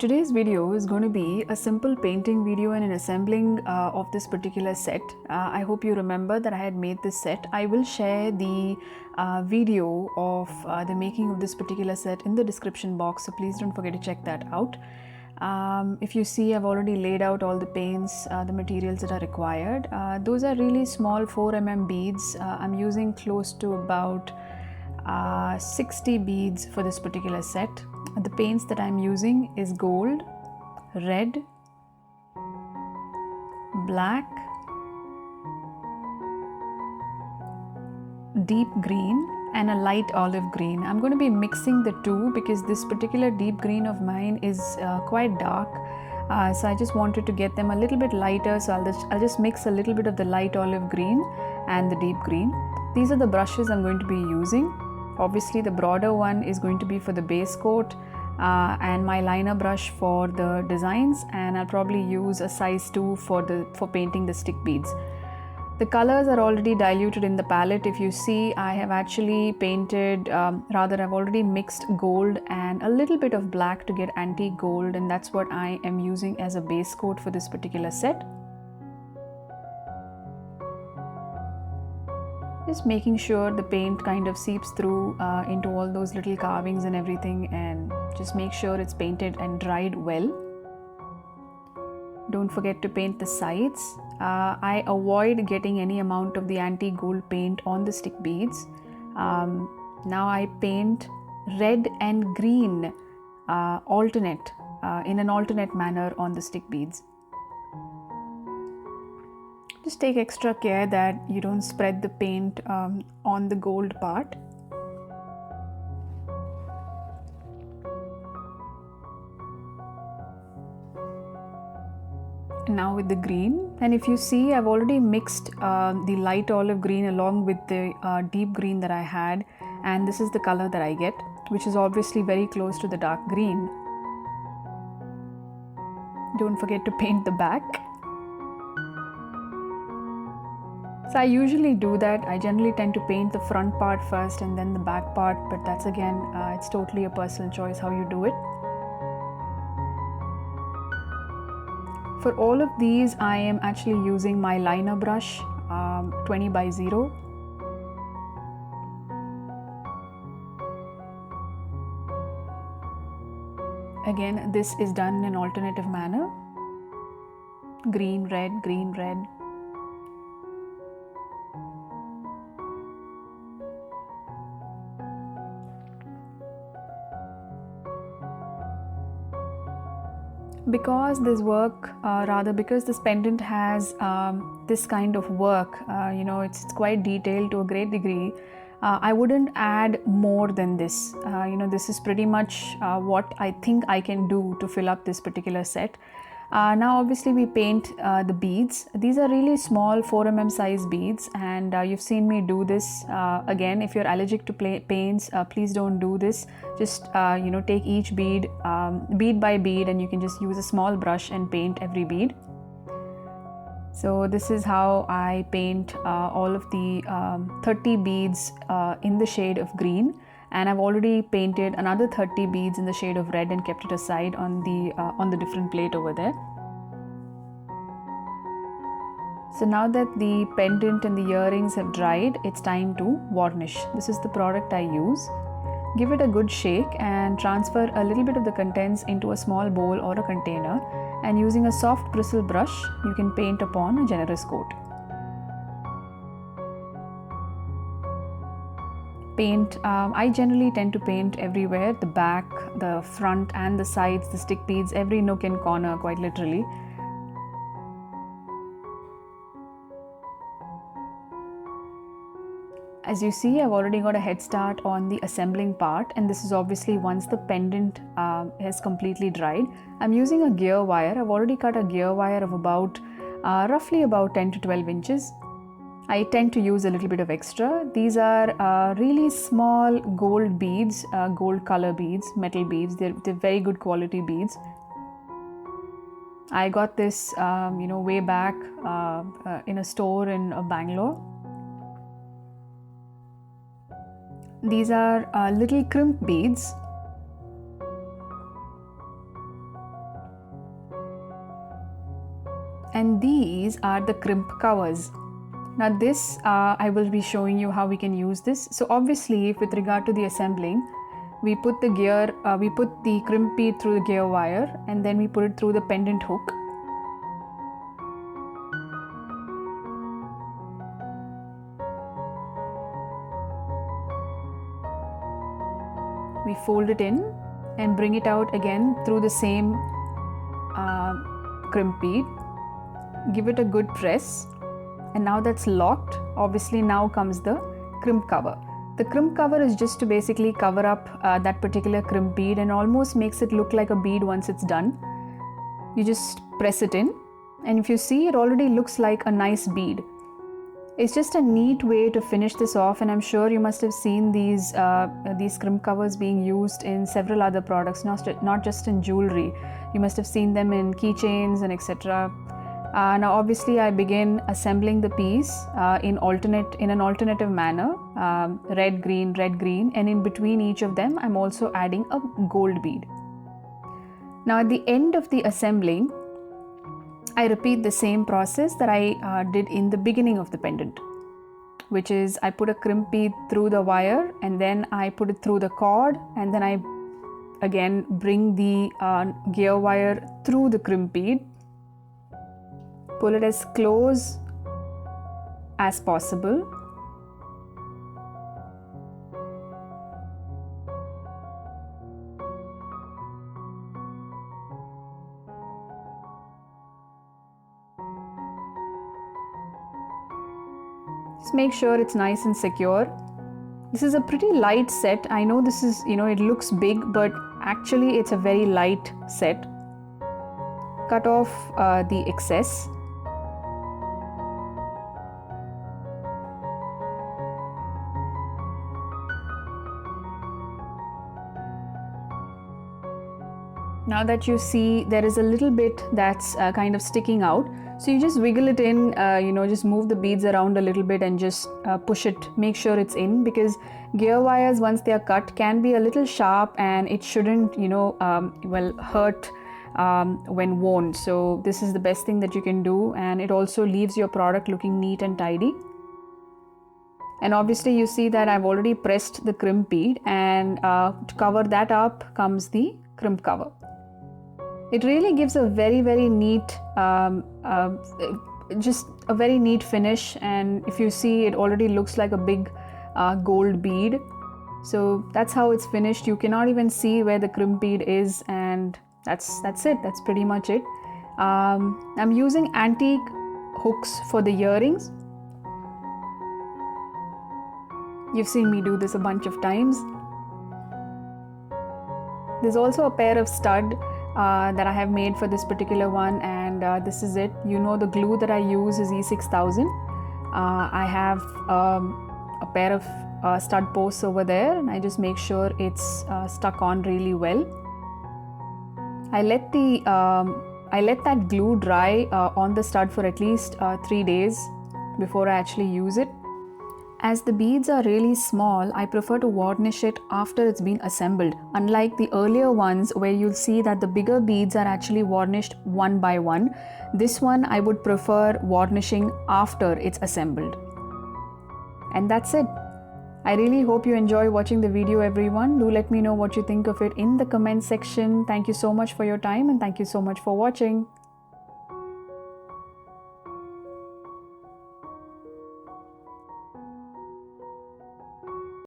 Today's video is going to be a simple painting video and an assembling of this particular set. I hope you remember that I had made this set. I will share the video of the making of this particular set in the description box, so please don't forget to check that out. If you see, I've already laid out all the paints, the materials that are required. Those are really small 4mm beads. I'm using close to about 60 beads for this particular set. The paints that I'm using is gold, red, black, deep green and a light olive green. I'm going to be mixing the two because this particular deep green of mine is quite dark. So I just wanted to get them a little bit lighter, so I'll just mix a little bit of the light olive green and the deep green. These are the brushes I'm going to be using. Obviously the broader one is going to be for the base coat and my liner brush for the designs, and I'll probably use a size 2 for painting the stick beads. The colors are already diluted in the palette. If you see, I have actually painted, I've already mixed gold and a little bit of black to get antique gold, and that's what I am using as a base coat for this particular set. Just making sure the paint kind of seeps through into all those little carvings and everything, and just make sure it's painted and dried well. Don't forget to paint the sides. I avoid getting any amount of the antique gold paint on the stick beads. Now I paint red and green in an alternate manner on the stick beads. Just take extra care that you don't spread the paint on the gold part. Now with the green, and if you see, I've already mixed the light olive green along with the deep green that I had, and this is the color that I get, which is obviously very close to the dark green. Don't forget to paint the back. So I usually do that. I generally tend to paint the front part first and then the back part, but that's again, it's totally a personal choice how you do it. For all of these, I am actually using my liner brush, 20x0. Again, this is done in an alternative manner. Green, red, green, red. Because this pendant has this kind of work, it's quite detailed to a great degree. I wouldn't add more than this. This is pretty much what I think I can do to fill up this particular set. Now obviously we paint the beads. These are really small 4mm size beads, and you've seen me do this. Again, if you're allergic to paints, please don't do this. Just take each bead bead by bead, and you can just use a small brush and paint every bead. So this is how I paint all of the 30 beads in the shade of green, and I've already painted another 30 beads in the shade of red and kept it aside on the different plate over there. So now that the pendant and the earrings have dried, it's time to varnish. This is the product I use. Give it a good shake and transfer a little bit of the contents into a small bowl or a container, and using a soft bristle brush, you can paint upon a generous coat. Paint, I generally tend to paint everywhere, the back, the front and the sides, the stick beads, every nook and corner, quite literally. As you see, I've already got a head start on the assembling part, and this is obviously once the pendant has completely dried. I'm using a gear wire. I've already cut a gear wire of about roughly about 10 to 12 inches. I tend to use a little bit of extra. These are really small gold beads, gold color beads, metal beads. They're very good quality beads. I got this way back in a store in Bangalore. These are little crimp beads. And these are the crimp covers. Now this, I will be showing you how we can use this. So obviously, with regard to the assembling, we put the crimp bead through the gear wire, and then we put it through the pendant hook. We fold it in and bring it out again through the same crimp bead. Give it a good press, and now that's locked. Obviously now comes the crimp cover. The crimp cover is just to basically cover up that particular crimp bead and almost makes it look like a bead once it's done. You just press it in, and if you see, it already looks like a nice bead. It's just a neat way to finish this off, and I'm sure you must have seen these crimp covers being used in several other products, not just in jewelry. You must have seen them in keychains and etc. Now obviously I begin assembling the piece in an alternative manner, red, green, and in between each of them I'm also adding a gold bead. Now at the end of the assembling, I repeat the same process that I did in the beginning of the pendant, which is I put a crimp bead through the wire, and then I put it through the cord, and then I again bring the gear wire through the crimp bead, pull it as close as possible, just make sure it's nice and secure. This is a pretty light set. I know this is, it looks big, but actually it's a very light set. Cut off the excess. Now that you see there is a little bit that's kind of sticking out, so you just wiggle it in, just move the beads around a little bit and just push it, make sure it's in, because gear wires, once they are cut, can be a little sharp and it shouldn't, hurt when worn. So this is the best thing that you can do, and it also leaves your product looking neat and tidy. And obviously you see that I've already pressed the crimp bead, and to cover that up comes the crimp cover. It really gives a very, very neat, just a very neat finish. And if you see, it already looks like a big gold bead. So that's how it's finished. You cannot even see where the crimp bead is, and that's it. That's pretty much it. I'm using antique hooks for the earrings. You've seen me do this a bunch of times. There's also a pair of stud that I have made for this particular one, and this is it. The glue that I use is E6000. I have a pair of stud posts over there, and I just make sure it's stuck on really well. I let that glue dry on the stud for at least 3 days before I actually use it. As the beads are really small, I prefer to varnish it after it's been assembled, unlike the earlier ones where you'll see that the bigger beads are actually varnished one by one. This one I would prefer varnishing after it's assembled. And that's it. I really hope you enjoy watching the video, everyone. Do let me know what you think of it in the comment section. Thank you so much for your time, and thank you so much for watching.